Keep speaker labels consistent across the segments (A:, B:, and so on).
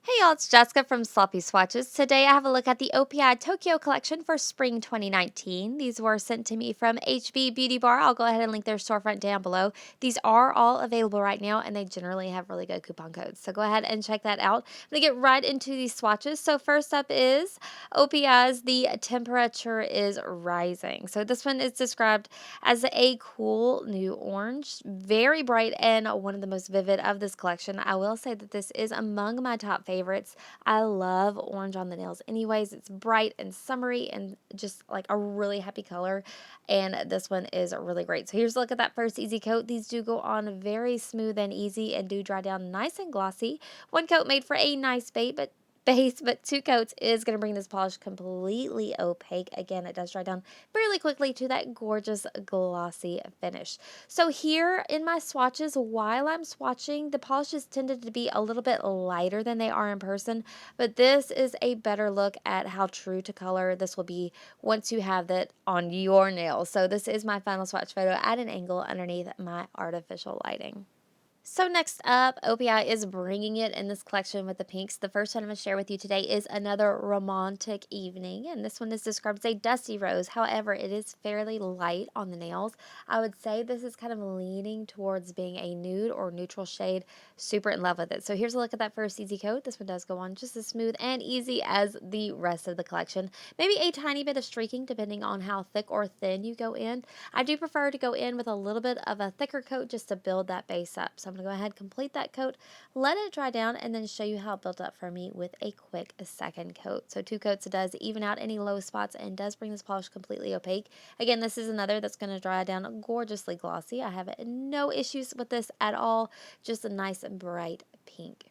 A: Hey y'all, it's Jessica from Sloppy Swatches. Today I have a look at the OPI Tokyo collection for spring 2019. These were sent to me from HB Beauty Bar. I'll go ahead and link their storefront down below. These are all available right now and they generally have really good coupon codes. So go ahead and check that out. I'm going to get right into these swatches. So first up is OPI's The Temperature is Rising. So this one is described as a cool new orange, very bright and one of the most vivid of this collection. I will say that this is among my top favorites. I love orange on the nails anyways. It's bright and summery and just like a really happy color, and this one is really great. So here's a look at that first easy coat. These do go on very smooth and easy and do dry down nice and glossy. One coat made for a nice base, but two coats is going to bring this polish completely opaque. Again, it does dry down fairly quickly to that gorgeous glossy finish. So here in my swatches, while I'm swatching, the polishes tended to be a little bit lighter than they are in person, but this is a better look at how true to color this will be once you have that on your nails. So this is my final swatch photo at an angle underneath my artificial lighting. So next up, OPI is bringing it in this collection with the pinks. The first one I'm going to share with you today is another romantic evening, and this one is described as a dusty rose. However, it is fairly light on the nails. I would say this is kind of leaning towards being a nude or neutral shade. Super in love with it. So here's a look at that first easy coat. This one does go on just as smooth and easy as the rest of the collection. Maybe a tiny bit of streaking depending on how thick or thin you go in. I do prefer to go in with a little bit of a thicker coat just to build that base up. So I'm going to go ahead, complete that coat, let it dry down, and then show you how it built up for me with a quick second coat. So two coats, it does even out any low spots and does bring this polish completely opaque. Again, this is another that's going to dry down gorgeously glossy. I have no issues with this at all. Just a nice and bright pink.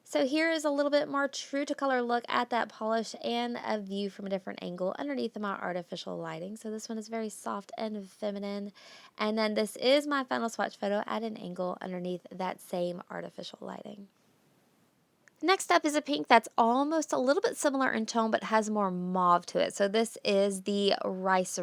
A: So here is a little bit more true to color look at that polish and a view from a different angle underneath my artificial lighting. So this one is very soft and feminine. And then this is my final swatch photo at an angle underneath that same artificial lighting. Next up is a pink that's almost a little bit similar in tone but has more mauve to it. So this is the Rice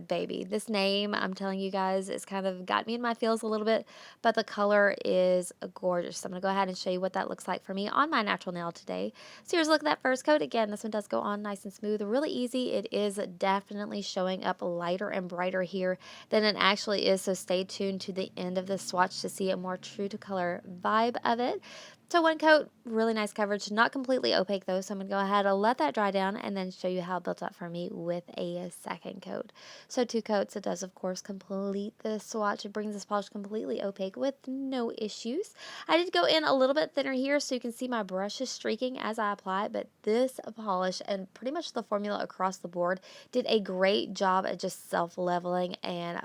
A: Baby. This name, I'm telling you guys, is kind of got me in my feels a little bit, but the color is gorgeous. So I'm going to go ahead and show you what that looks like for me on my natural nail today. So here's a look at that first coat. Again, this one does go on nice and smooth, really easy. It is definitely showing up lighter and brighter here than it actually is. So stay tuned to the end of the swatch to see a more true to color vibe of it. So one coat, really nice coverage, not completely opaque though, so I'm going to go ahead and let that dry down and then show you how it built up for me with a second coat. So two coats, it does of course complete the swatch. It brings this polish completely opaque with no issues. I did go in a little bit thinner here so you can see my brush is streaking as I apply, but this polish and pretty much the formula across the board did a great job at just self-leveling and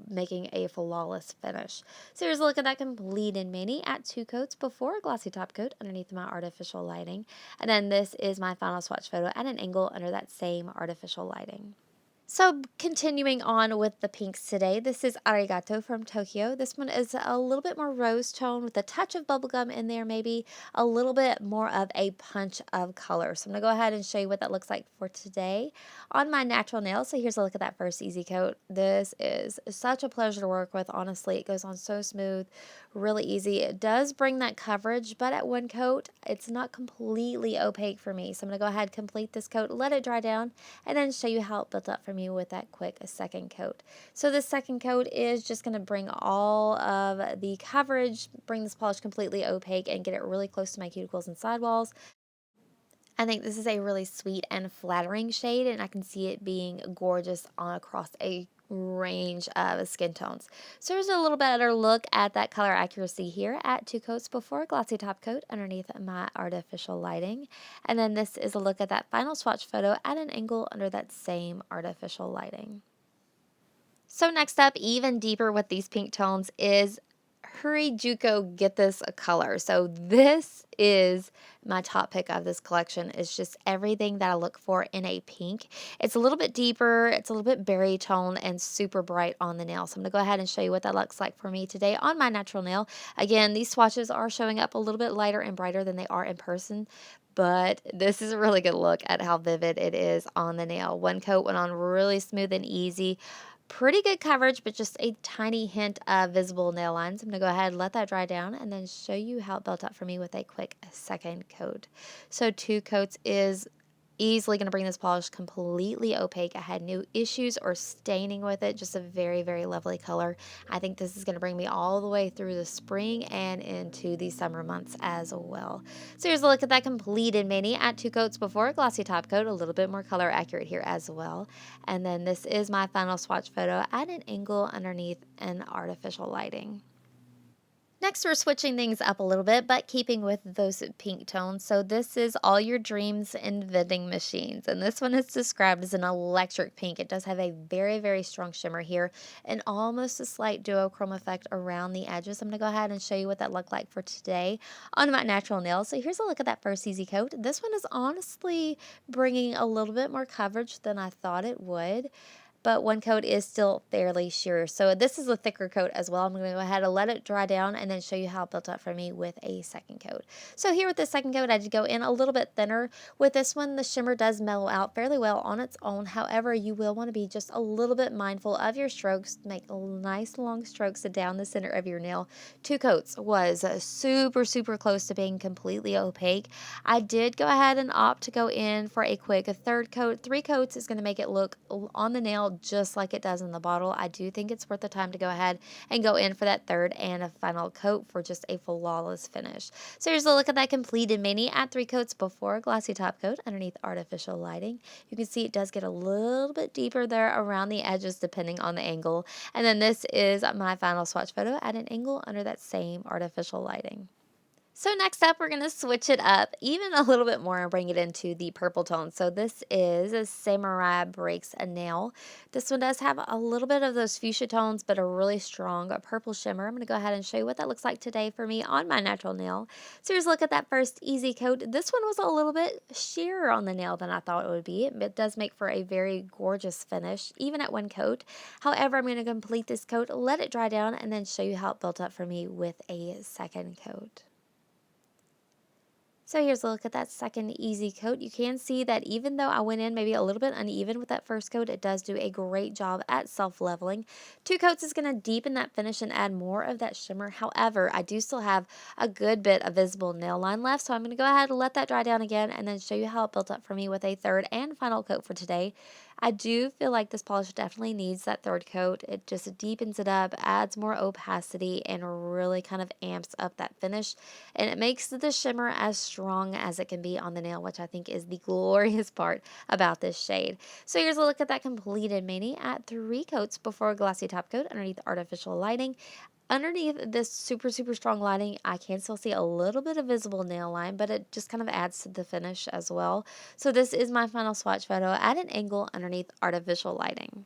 A: making a flawless finish. So here's a look at that complete in mini at two coats before a glossy top coat underneath my artificial lighting. And then this is my final swatch photo at an angle under that same artificial lighting. So continuing on with the pinks today, this is Arigato from Tokyo. This one is a little bit more rose tone with a touch of bubblegum in there, maybe a little bit more of a punch of color. So I'm going to go ahead and show you what that looks like for today on my natural nails. So here's a look at that first easy coat. This is such a pleasure to work with, honestly. It goes on so smooth, really easy. It does bring that coverage, but at one coat, it's not completely opaque for me. So I'm going to go ahead, complete this coat, let it dry down, and then show you how it built up for me with that quick second coat. So this second coat is just going to bring all of the coverage, bring this polish completely opaque, and get it really close to my cuticles and sidewalls. I think this is a really sweet and flattering shade, and I can see it being gorgeous on across a range of skin tones. So here's a little better look at that color accuracy here at two coats before a glossy top coat underneath my artificial lighting. And then this is a look at that final swatch photo at an angle under that same artificial lighting. So next up, even deeper with these pink tones is Hurry Juko Get This a Color. So this is my top pick of this collection. It's just everything that I look for in a pink. It's a little bit deeper, it's a little bit berry tone, and super bright on the nail. So I'm going to go ahead and show you what that looks like for me today on my natural nail. Again, these swatches are showing up a little bit lighter and brighter than they are in person, but this is a really good look at how vivid it is on the nail. One coat went on really smooth and easy. pretty good coverage, but just a tiny hint of visible nail lines. I'm going to go ahead and let that dry down and then show you how it built up for me with a quick second coat. So 2 coats is easily going to bring this polish completely opaque. I had no issues or staining with it. Just a very, very lovely color. I think this is going to bring me all the way through the spring and into the summer months as well. So here's a look at that completed mini at 2 coats before, glossy top coat, a little bit more color accurate here as well. And then this is my final swatch photo at an angle underneath an artificial lighting. Next, we're switching things up a little bit, but keeping with those pink tones. So this is All Your Dreams in Vending Machines. And this one is described as an electric pink. It does have a very, very strong shimmer here and almost a slight duochrome effect around the edges. I'm going to go ahead and show you what that looked like for today on my natural nails. So here's a look at that first easy coat. This one is honestly bringing a little bit more coverage than I thought it would, but one coat is still fairly sheer. So this is a thicker coat as well. I'm going to go ahead and let it dry down and then show you how it built up for me with a second coat. So here with the second coat, I did go in a little bit thinner. With this one, the shimmer does mellow out fairly well on its own. However, you will want to be just a little bit mindful of your strokes. Make nice long strokes down the center of your nail. 2 coats was super, super close to being completely opaque. I did go ahead and opt to go in for a quick third coat. 3 coats is going to make it look on the nail just like it does in the bottle. I do think it's worth the time to go ahead and go in for that third and a final coat for just a flawless finish. So here's a look at that completed mini at 3 coats before, glossy top coat underneath artificial lighting. You can see it does get a little bit deeper there around the edges depending on the angle. And then this is my final swatch photo at an angle under that same artificial lighting. So next up, we're going to switch it up even a little bit more and bring it into the purple tone. So this is a Samurai Breaks a Nail. This one does have a little bit of those fuchsia tones, but a really strong purple shimmer. I'm going to go ahead and show you what that looks like today for me on my natural nail. So here's a look at that first easy coat. This one was a little bit sheerer on the nail than I thought it would be. It does make for a very gorgeous finish, even at 1 coat. However, I'm going to complete this coat, let it dry down, and then show you how it built up for me with a second coat. So here's a look at that second easy coat. You can see that even though I went in maybe a little bit uneven with that first coat, it does do a great job at self-leveling. 2 coats is going to deepen that finish and add more of that shimmer. However, I do still have a good bit of visible nail line left, so I'm going to go ahead and let that dry down again and then show you how it built up for me with a third and final coat for today. I do feel like this polish definitely needs that third coat. It just deepens it up, adds more opacity, and really kind of amps up that finish. And it makes the shimmer as strong as it can be on the nail, which I think is the glorious part about this shade. So here's a look at that completed mini at 3 coats before a glossy top coat underneath artificial lighting. Underneath this super, super strong lighting, I can still see a little bit of visible nail line, but it just kind of adds to the finish as well. So this is my final swatch photo at an angle underneath artificial lighting.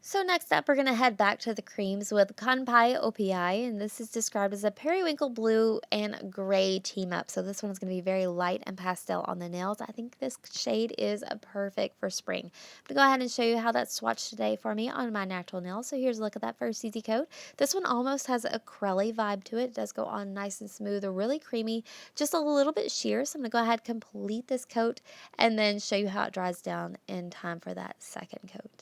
A: So next up, we're going to head back to the creams with Kanpai OPI, and this is described as a periwinkle blue and gray team up. So this one is going to be very light and pastel on the nails. I think this shade is perfect for spring. I'm going to go ahead and show you how that's swatched today for me on my natural nails. So here's a look at that first easy coat. This one almost has a crelly vibe to it. It does go on nice and smooth, or really creamy, just a little bit sheer. So I'm going to go ahead and complete this coat and then show you how it dries down in time for that second coat.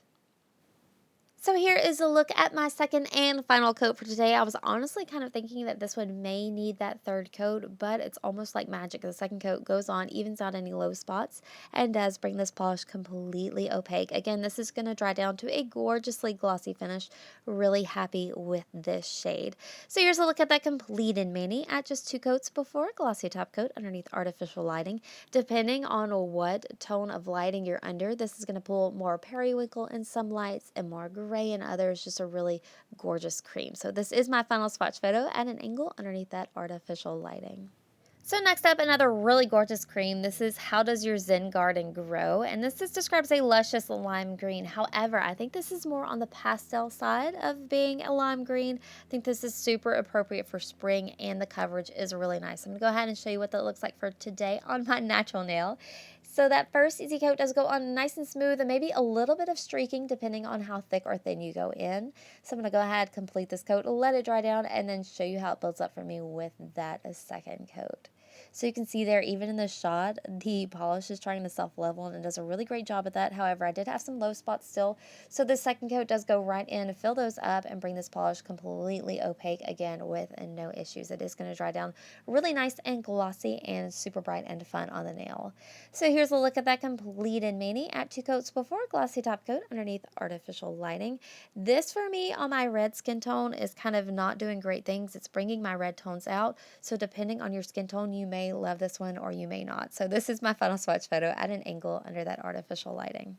A: So here is a look at my second and final coat for today. I was honestly kind of thinking that this one may need that third coat, but it's almost like magic. The second coat goes on, evens out any low spots, and does bring this polish completely opaque. Again, this is going to dry down to a gorgeously glossy finish. Really happy with this shade. So here's a look at that completed mani at just 2 coats before a glossy top coat underneath artificial lighting. Depending on what tone of lighting you're under, this is going to pull more periwinkle in some lights and more gray in others. Just a really gorgeous cream. So this is my final swatch photo at an angle underneath that artificial lighting. So next up, another really gorgeous cream. This is How Does Your Zen Garden Grow? And this is described as a luscious lime green. However, I think this is more on the pastel side of being a lime green. I think this is super appropriate for spring, and the coverage is really nice. I'm going to go ahead and show you what that looks like for today on my natural nail. So that first easy coat does go on nice and smooth, and maybe a little bit of streaking depending on how thick or thin you go in. So I'm going to go ahead, complete this coat, let it dry down, and then show you how it builds up for me with that second coat. So you can see there, even in the shot, the polish is trying to self-level and it does a really great job at that. However, I did have some low spots still. So the second coat does go right in to fill those up and bring this polish completely opaque again with no issues. It is going to dry down really nice and glossy and super bright and fun on the nail. So here's a look at that completed mani at 2 coats before, glossy top coat underneath artificial lighting. This for me on my red skin tone is kind of not doing great things. It's bringing my red tones out. So depending on your skin tone, you may love this one or you may not. So this is my final swatch photo at an angle under that artificial lighting.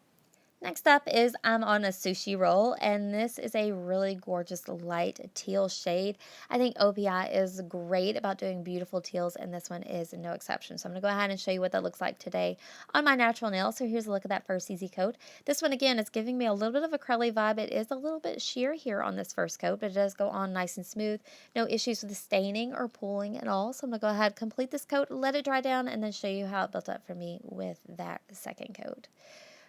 A: Next up is I'm on a sushi roll, and this is a really gorgeous light teal shade. I think OPI is great about doing beautiful teals, and this one is no exception. So I'm going to go ahead and show you what that looks like today on my natural nail. So here's a look at that first easy coat. This one, again, is giving me a little bit of a curly vibe. It is a little bit sheer here on this first coat, but it does go on nice and smooth. No issues with the staining or pooling at all. So I'm going to go ahead, complete this coat, let it dry down, and then show you how it built up for me with that second coat.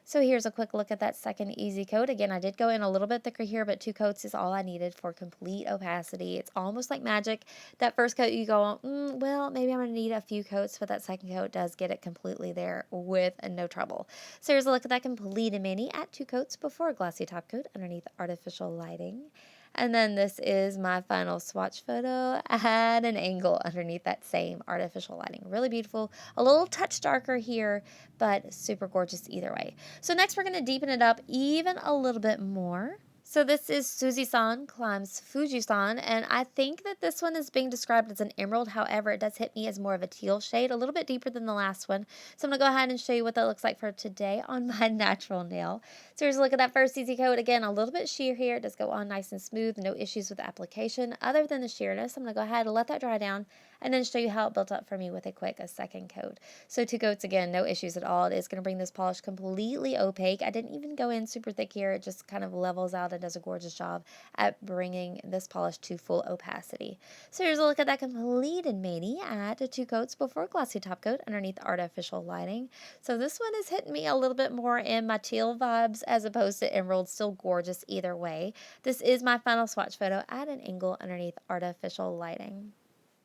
A: So here's a quick look at that second easy coat. Again, I did go in a little bit thicker here, but 2 coats is all I needed for complete opacity. It's almost like magic. That first coat you go, well, maybe I'm going to need a few coats, but that second coat does get it completely there with no trouble. So here's a look at that completed mani at 2 coats before a glossy top coat underneath artificial lighting. And then this is my final swatch photo at an angle underneath that same artificial lighting. Really beautiful. A little touch darker here, but super gorgeous either way. So next we're going to deepen it up even a little bit more. So this is Suzy Song Climbs Fujisan, and I think that this one is being described as an emerald. However, it does hit me as more of a teal shade, a little bit deeper than the last one. So I'm going to go ahead and show you what that looks like for today on my natural nail. So here's a look at that first easy coat. Again, a little bit sheer here. It does go on nice and smooth. No issues with application other than the sheerness. I'm going to go ahead and let that dry down and then show you how it built up for me with a second coat. So 2 coats, again, no issues at all. It is going to bring this polish completely opaque. I didn't even go in super thick here. It just kind of levels out and does a gorgeous job at bringing this polish to full opacity. So here's a look at that completed mani at 2 coats before glossy top coat underneath artificial lighting. So this one is hitting me a little bit more in my teal vibes as opposed to emerald. Still gorgeous either way. This is my final swatch photo at an angle underneath artificial lighting.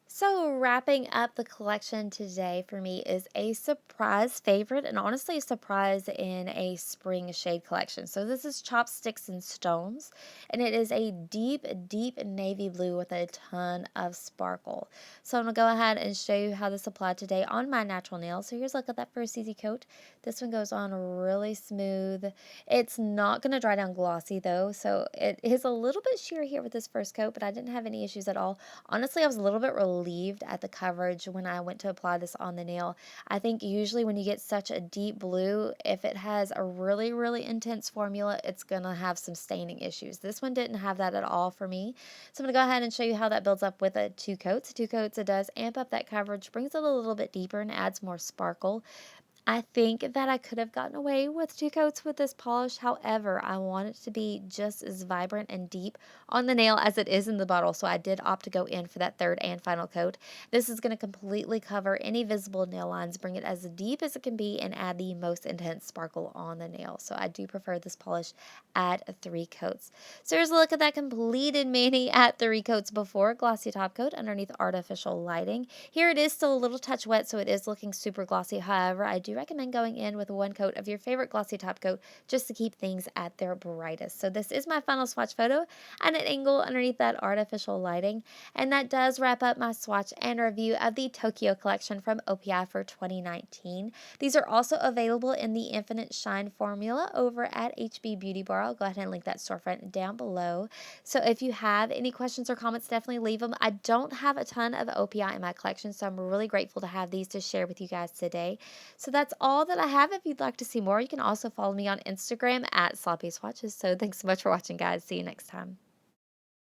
A: So wrapping up the collection today for me is a surprise favorite, and honestly a surprise in a spring shade collection. So this is Chopsticks and Stones, and it is a deep, deep navy blue with a ton of sparkle. So I'm going to go ahead and show you how this applied today on my natural nail. So here's a look at that first easy coat. This one goes on really smooth. It's not going to dry down glossy though, so it is a little bit sheer here with this first coat, but I didn't have any issues at all. Honestly, I was a little bit relieved at the coverage when I went to apply this on the nail. I think usually when you get such a deep blue, if it has a really, really intense formula, it's going to have some staining issues. This one didn't have that at all for me. So I'm going to go ahead and show you how that builds up with 2 coats. 2 coats, it does amp up that coverage, brings it a little bit deeper and adds more sparkle. I think that I could have gotten away with 2 coats with this polish. However, I want it to be just as vibrant and deep on the nail as it is in the bottle. So I did opt to go in for that third and final coat. This is going to completely cover any visible nail lines, bring it as deep as it can be, and add the most intense sparkle on the nail. So I do prefer this polish at 3 coats. So here's a look at that completed mani at 3 coats before, glossy top coat underneath artificial lighting. Here it is still a little touch wet, so it is looking super glossy. However, I do recommend going in with 1 coat of your favorite glossy top coat just to keep things at their brightest. So this is my final swatch photo at an angle underneath that artificial lighting. And that does wrap up my swatch and review of the Tokyo collection from OPI for 2019. These are also available in the Infinite Shine formula over at HB Beauty Bar. I'll go ahead and link that storefront down below. So if you have any questions or comments, definitely leave them. I don't have a ton of OPI in my collection, so I'm really grateful to have these to share with you guys today. So that's all that I have. If you'd like to see more, you can also follow me on Instagram at Sloppy Swatches. So thanks so much for watching, guys. See you next time.